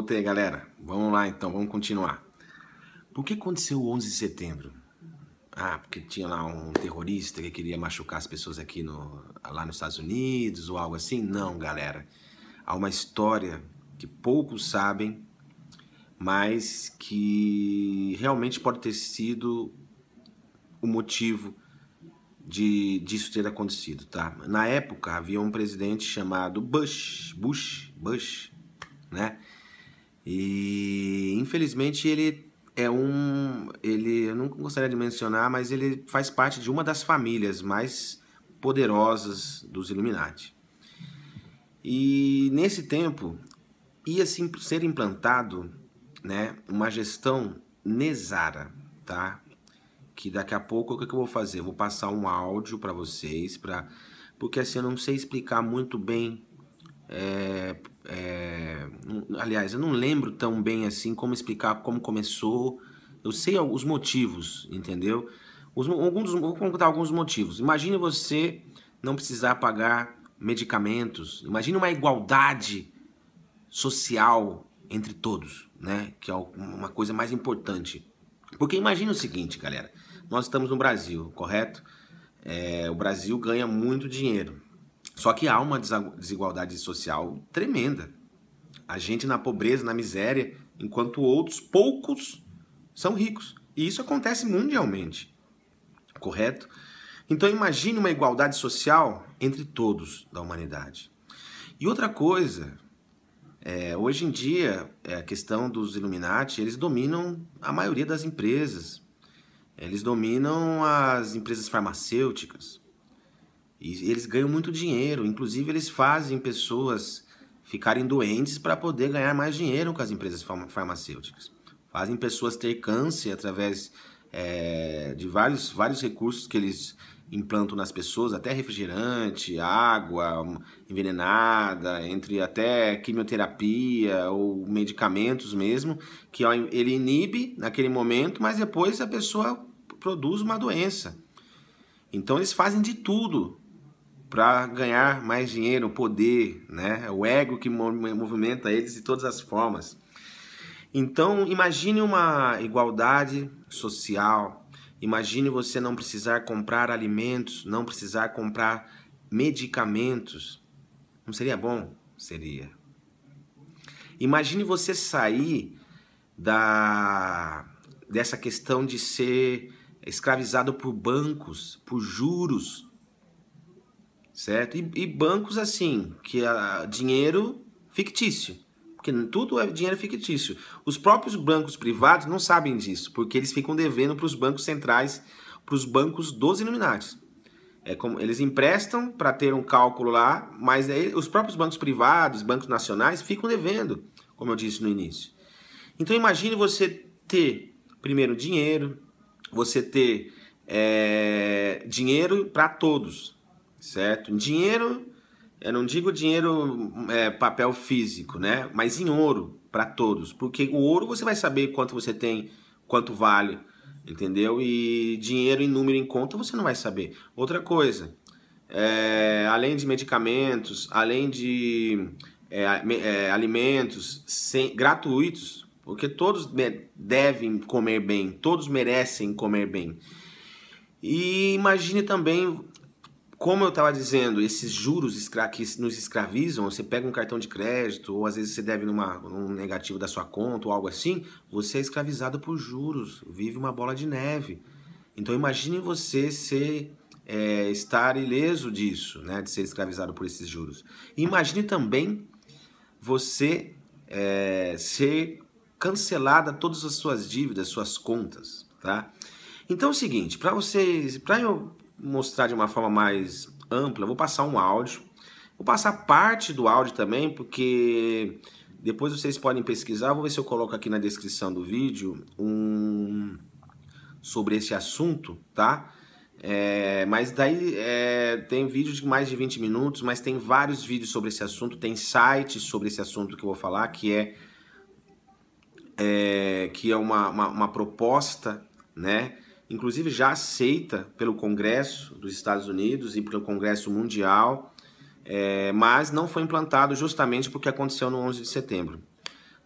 Voltei, galera. Vamos lá, então, vamos continuar. Por que aconteceu o 11 de setembro? Ah, porque tinha lá um terrorista que queria machucar as pessoas aqui lá nos Estados Unidos ou algo assim? Não, galera. Há uma história que poucos sabem, mas que realmente pode ter sido o motivo disso ter acontecido, tá? Na época, havia um presidente chamado Bush, né? E infelizmente ele eu não gostaria de mencionar, mas ele faz parte de uma das famílias mais poderosas dos Illuminati. E nesse tempo ia ser implantado, né, uma gestão NESARA, tá? Que daqui a pouco o que eu vou fazer? Eu vou passar um áudio para vocês, porque assim eu não sei explicar muito bem. Aliás, eu não lembro tão bem assim como explicar como começou. Eu sei os motivos, entendeu? Vou contar alguns motivos. Imagine você não precisar pagar medicamentos. Imagine uma igualdade social entre todos, né? Que é uma coisa mais importante. Porque imagine o seguinte, galera. Nós estamos no Brasil, correto? O Brasil ganha muito dinheiro. Só que há uma desigualdade social tremenda. A gente na pobreza, na miséria, enquanto outros, poucos, são ricos. E isso acontece mundialmente, correto? Então imagine uma igualdade social entre todos da humanidade. E outra coisa, hoje em dia, a questão dos Illuminati, eles dominam a maioria das empresas. Eles dominam as empresas farmacêuticas. E eles ganham muito dinheiro, inclusive eles fazem pessoas ficarem doentes para poder ganhar mais dinheiro com as empresas farmacêuticas. Fazem pessoas ter câncer através de vários recursos que eles implantam nas pessoas, até refrigerante, água envenenada, entre até quimioterapia ou medicamentos mesmo, que ele inibe naquele momento, mas depois a pessoa produz uma doença. Então eles fazem de tudo para ganhar mais dinheiro, poder, né? O ego que movimenta eles de todas as formas. Então, imagine uma igualdade social. Imagine você não precisar comprar alimentos, não precisar comprar medicamentos. Não seria bom? Seria. Imagine você sair dessa questão de ser escravizado por bancos, por juros, certo? E bancos assim, que é dinheiro fictício, porque tudo é dinheiro fictício. Os próprios bancos privados não sabem disso, porque eles ficam devendo para os bancos centrais, para os bancos dos Illuminati. Eles emprestam para ter um cálculo lá, mas aí os próprios bancos privados, bancos nacionais, ficam devendo, como eu disse no início. Então imagine você ter, primeiro, dinheiro, você ter dinheiro para todos, certo? Dinheiro, eu não digo dinheiro papel físico, né? Mas em ouro para todos, porque o ouro você vai saber quanto você tem, quanto vale, entendeu? E dinheiro em número em conta você não vai saber. Outra coisa, além de medicamentos, além de alimentos gratuitos, porque todos devem comer bem, todos merecem comer bem. E imagine também, como eu estava dizendo, esses juros que nos escravizam. Você pega um cartão de crédito, ou às vezes você deve num negativo da sua conta ou algo assim, você é escravizado por juros, vive uma bola de neve. Então imagine você estar ileso disso, né, de ser escravizado por esses juros. E imagine também você ser cancelada todas as suas dívidas, suas contas, tá? Então é o seguinte, para eu mostrar de uma forma mais ampla, eu vou passar um áudio, vou passar parte do áudio também, porque depois vocês podem pesquisar, vou ver se eu coloco aqui na descrição do vídeo sobre esse assunto, tá? Mas daí tem vídeo de mais de 20 minutos, mas tem vários vídeos sobre esse assunto, tem sites sobre esse assunto que eu vou falar, que é uma proposta, né? Inclusive já aceita pelo Congresso dos Estados Unidos e pelo Congresso Mundial, mas não foi implantado justamente porque aconteceu no 11 de setembro.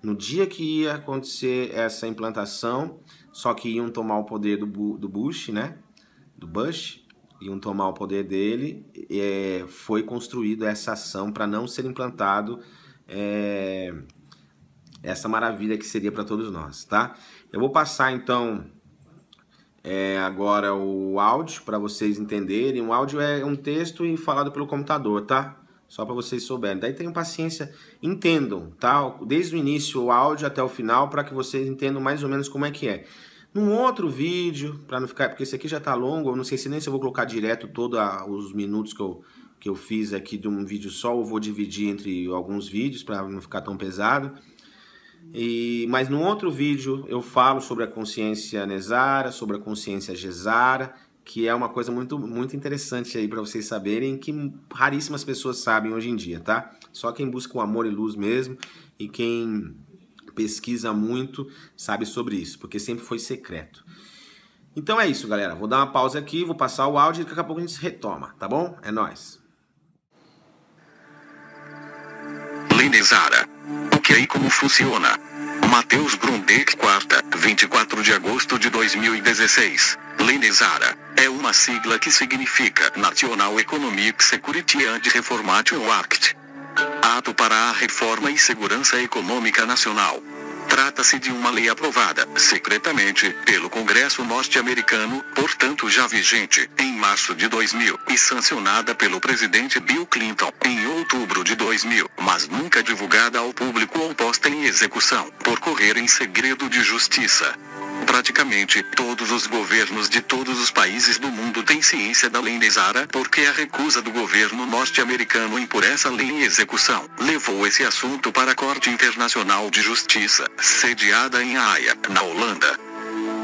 no dia que ia acontecer essa implantação, só que iam tomar o poder do Bush, né? Do Bush, iam tomar o poder dele, foi construída essa ação para não ser implantado essa maravilha que seria para todos nós, tá? Eu vou passar então agora o áudio para vocês entenderem. O áudio é um texto e falado pelo computador, tá? Só para vocês souberem. Daí tenham paciência, entendam, tá? Desde o início o áudio até o final, para que vocês entendam mais ou menos como é que é. Num outro vídeo, para não ficar, porque esse aqui já tá longo, eu não sei se nem se eu vou colocar direto todos os minutos que eu fiz aqui de um vídeo só, eu vou dividir entre alguns vídeos para não ficar tão pesado. Mas no outro vídeo eu falo sobre a consciência Nesara, sobre a consciência Gesara, que é uma coisa muito, muito interessante aí para vocês saberem, que raríssimas pessoas sabem hoje em dia, tá? Só quem busca o amor e luz mesmo, e quem pesquisa muito sabe sobre isso, porque sempre foi secreto. Então é isso, galera. Vou dar uma pausa aqui, vou passar o áudio e daqui a pouco a gente retoma, tá bom? É nóis. Lei Nesara. O que é e como funciona? Matheus Grundig, quarta, 24 de agosto de 2016. Lei Nesara é uma sigla que significa National Economic Security and Reformation Act. Ato para a Reforma e Segurança Econômica Nacional. Trata-se de uma lei aprovada, secretamente, pelo Congresso norte-americano, portanto já vigente, em março de 2000, e sancionada pelo presidente Bill Clinton, em outubro de 2000, mas nunca divulgada ao público ou posta em execução, por correr em segredo de justiça. Praticamente todos os governos de todos os países do mundo têm ciência da Lei Nesara, porque a recusa do governo norte-americano em pôr essa lei em execução levou esse assunto para a Corte Internacional de Justiça, sediada em Haia, na Holanda.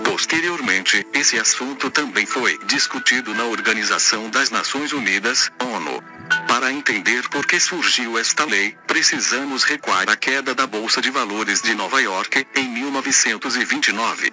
Posteriormente, esse assunto também foi discutido na Organização das Nações Unidas, ONU. Para entender por que surgiu esta lei, precisamos recuar à queda da Bolsa de Valores de Nova York, em 1929.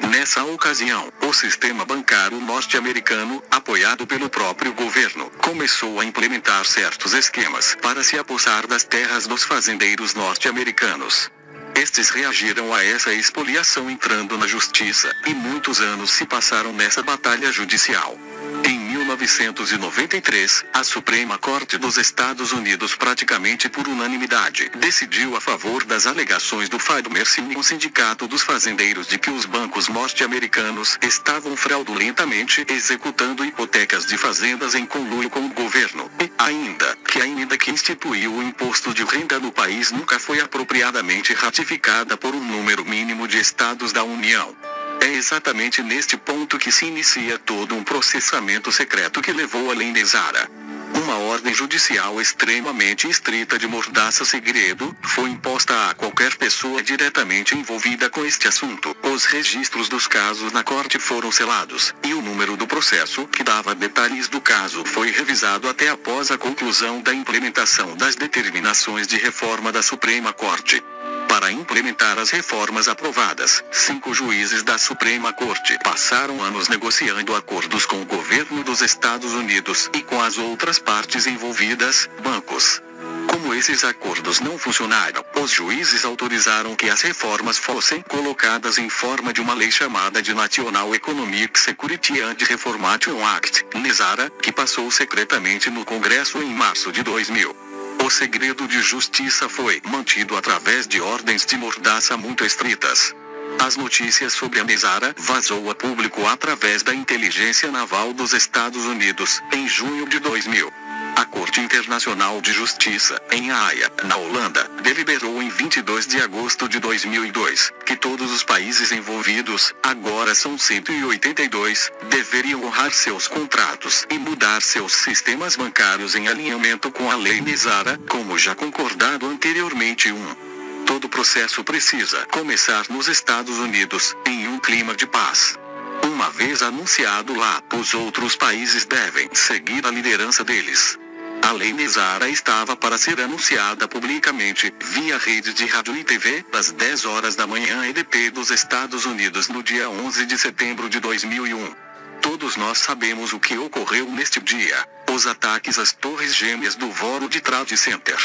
Nessa ocasião, o sistema bancário norte-americano, apoiado pelo próprio governo, começou a implementar certos esquemas para se apossar das terras dos fazendeiros norte-americanos. Estes reagiram a essa expoliação entrando na justiça, e muitos anos se passaram nessa batalha judicial. Em 1993, a Suprema Corte dos Estados Unidos, praticamente por unanimidade, decidiu a favor das alegações do Farmer Union, Sindicato dos Fazendeiros, de que os bancos norte-americanos estavam fraudulentamente executando hipotecas de fazendas em conluio com o governo, e ainda que a emenda que instituiu o imposto de renda no país nunca foi apropriadamente ratificada por um número mínimo de estados da União. É exatamente neste ponto que se inicia todo um processamento secreto que levou a Lei Nesara. Uma ordem judicial extremamente estrita de mordaça segredo foi imposta a qualquer pessoa diretamente envolvida com este assunto. Os registros dos casos na corte foram selados, e o número do processo, que dava detalhes do caso, foi revisado até após a conclusão da implementação das determinações de reforma da Suprema Corte. Para implementar as reformas aprovadas, 5 juízes da Suprema Corte passaram anos negociando acordos com o governo dos Estados Unidos e com as outras partes envolvidas, bancos. Como esses acordos não funcionaram, os juízes autorizaram que as reformas fossem colocadas em forma de uma lei chamada de National Economic Security and Reformation Act, Nesara, que passou secretamente no Congresso em março de 2000. O segredo de justiça foi mantido através de ordens de mordaça muito estritas. As notícias sobre a Nesara vazou a público através da inteligência naval dos Estados Unidos, em junho de 2000. A Corte Internacional de Justiça, em Haia, na Holanda, deliberou em 22 de agosto de 2002, que todos os países envolvidos, agora são 182, deveriam honrar seus contratos e mudar seus sistemas bancários em alinhamento com a Lei Nesara, como já concordado anteriormente. Todo o processo precisa começar nos Estados Unidos, em um clima de paz. Uma vez anunciado lá, os outros países devem seguir a liderança deles. A Lei Nesara estava para ser anunciada publicamente, via rede de rádio e TV, às 10 horas da manhã EDP dos Estados Unidos no dia 11 de setembro de 2001. Todos nós sabemos o que ocorreu neste dia: os ataques às torres gêmeas do World Trade Center.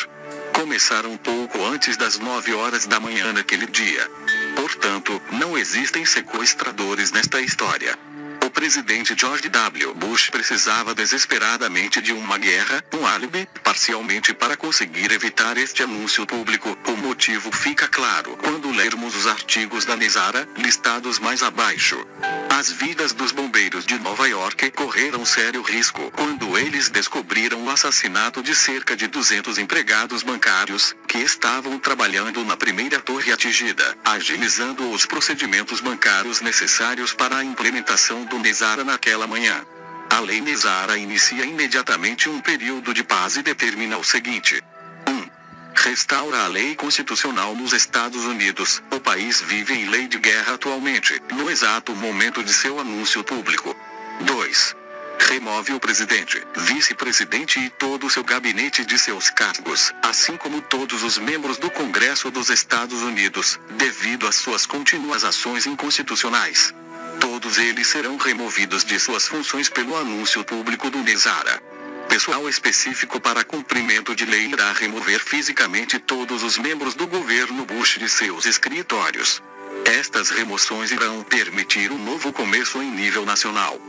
começaram pouco antes das 9 horas da manhã naquele dia. Portanto, não existem sequestradores nesta história. O presidente George W. Bush precisava desesperadamente de uma guerra, um álibi, parcialmente para conseguir evitar este anúncio público. O motivo fica claro quando lermos os artigos da NESARA, listados mais abaixo. As vidas dos bombeiros de Nova York correram sério risco quando eles descobriram o assassinato de cerca de 200 empregados bancários, que estavam trabalhando na primeira torre atingida, agilizando os procedimentos bancários necessários para a implementação do NESARA naquela manhã. A lei NESARA inicia imediatamente um período de paz e determina o seguinte: 1. Restaura a lei constitucional nos Estados Unidos. O país vive em lei de guerra atualmente, no exato momento de seu anúncio público. 2. Remove o presidente, vice-presidente e todo o seu gabinete de seus cargos, assim como todos os membros do Congresso dos Estados Unidos, devido às suas contínuas ações inconstitucionais. Todos eles serão removidos de suas funções pelo anúncio público do NESARA. Pessoal específico para cumprimento de lei irá remover fisicamente todos os membros do governo Bush de seus escritórios. Estas remoções irão permitir um novo começo em nível nacional.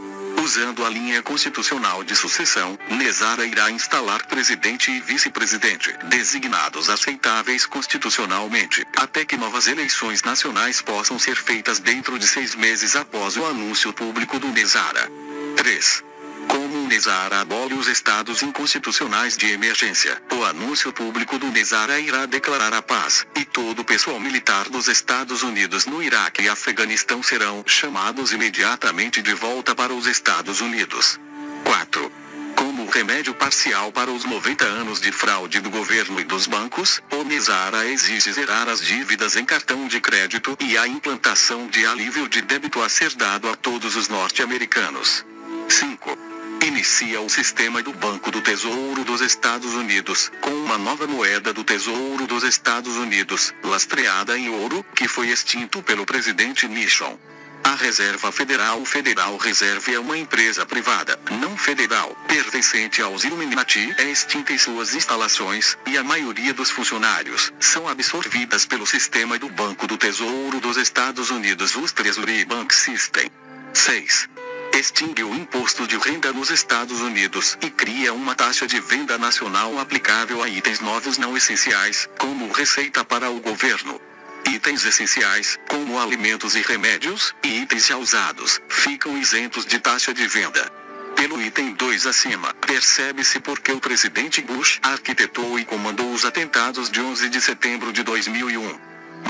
Usando a linha constitucional de sucessão, NESARA irá instalar presidente e vice-presidente, designados aceitáveis constitucionalmente, até que novas eleições nacionais possam ser feitas dentro de 6 meses após o anúncio público do NESARA. 3. Como o NESARA abole os estados inconstitucionais de emergência, o anúncio público do NESARA irá declarar a paz, e todo o pessoal militar dos Estados Unidos no Iraque e Afeganistão serão chamados imediatamente de volta para os Estados Unidos. 4. Como remédio parcial para os 90 anos de fraude do governo e dos bancos, o NESARA exige zerar as dívidas em cartão de crédito e a implantação de alívio de débito a ser dado a todos os norte-americanos. 5. Inicia o sistema do Banco do Tesouro dos Estados Unidos, com uma nova moeda do Tesouro dos Estados Unidos, lastreada em ouro, que foi extinto pelo presidente Nixon. A Reserva Federal Federal Reserve é uma empresa privada, não federal, pertencente aos Illuminati, é extinta em suas instalações, e a maioria dos funcionários são absorvidas pelo sistema do Banco do Tesouro dos Estados Unidos, o Treasury Bank System. 6. Extingue o imposto de renda nos Estados Unidos e cria uma taxa de venda nacional aplicável a itens novos não essenciais, como receita para o governo. Itens essenciais, como alimentos e remédios, e itens já usados, ficam isentos de taxa de venda. Pelo item 2 acima, percebe-se por que o presidente Bush arquitetou e comandou os atentados de 11 de setembro de 2001.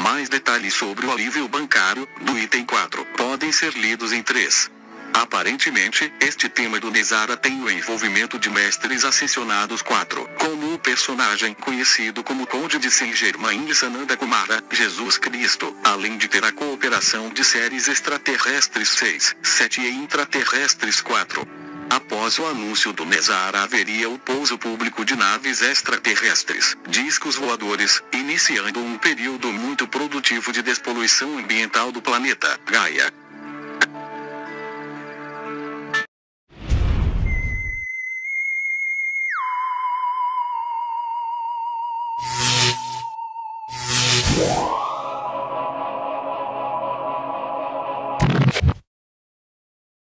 Mais detalhes sobre o alívio bancário, do item 4, podem ser lidos em 3. Aparentemente, este tema do NESARA tem o envolvimento de mestres ascensionados 4, como o personagem conhecido como Conde de Saint-Germain de Sananda Kumara, Jesus Cristo, além de ter a cooperação de seres extraterrestres 6, 7 e intraterrestres 4. Após o anúncio do NESARA haveria o pouso público de naves extraterrestres, discos voadores, iniciando um período muito produtivo de despoluição ambiental do planeta Gaia.